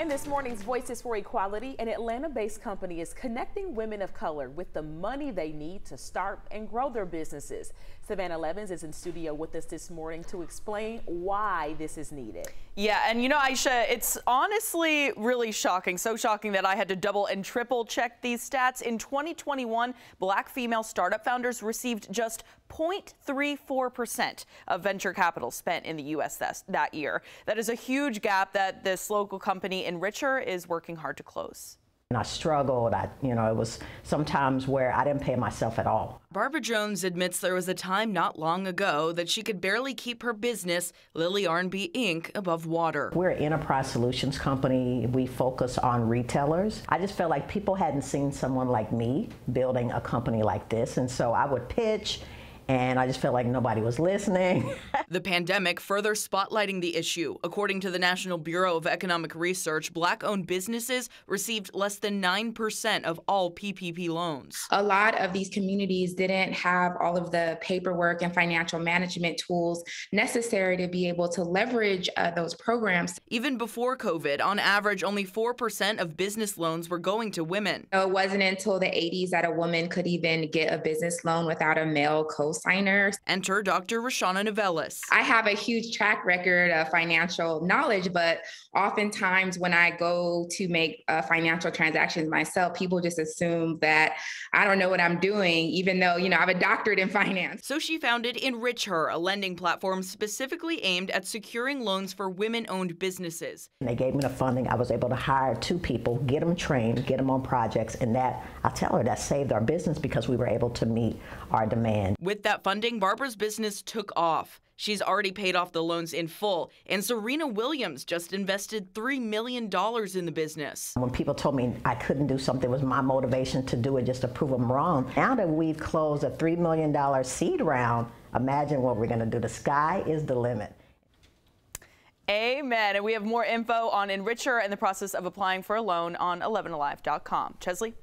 In this morning's Voices for Equality, an Atlanta-based company is connecting women of color with the money they need to start and grow their businesses. Savannah Levins is in studio with us this morning to explain why this is needed. Yeah, and you know, Aisha, it's honestly really shocking. So shocking that I had to double and triple check these stats. In 2021, Black female startup founders received just 0.34% of venture capital spent in the U.S. that year. That is a huge gap that this local company, EnrichHER, is working hard to close. And I struggled. It was sometimes where I didn't pay myself at all. Barbara Jones admits there was a time not long ago that she could barely keep her business, Lily R&B Inc., above water. We're an enterprise solutions company. We focus on retailers. I just felt like people hadn't seen someone like me building a company like this, and so I would pitch, and I just felt like nobody was listening. The pandemic further spotlighting the issue. According to the National Bureau of Economic Research, Black-owned businesses received less than 9% of all PPP loans. A lot of these communities didn't have all of the paperwork and financial management tools necessary to be able to leverage those programs. Even before COVID, on average, only 4% of business loans were going to women. It wasn't until the 80s that a woman could even get a business loan without a male co-signer. Enter Dr. Rashana Novellis. I have a huge track record of financial knowledge, but oftentimes when I go to make financial transactions myself, people just assume that I don't know what I'm doing, even though, I have a doctorate in finance. So she founded EnrichHER, a lending platform specifically aimed at securing loans for women-owned businesses. And they gave me the funding. I was able to hire 2 people, get them trained, get them on projects, and that, I tell her, that saved our business because we were able to meet our demand. With that funding, Barbara's business took off. She's already paid off the loans in full, and Serena Williams just invested $3 million in the business. When people told me I couldn't do something, it was my motivation to do it just to prove them wrong. Now that we've closed a $3 million seed round, imagine what we're going to do. The sky is the limit. Amen. And we have more info on EnrichHER and the process of applying for a loan on 11alive.com. Chesley?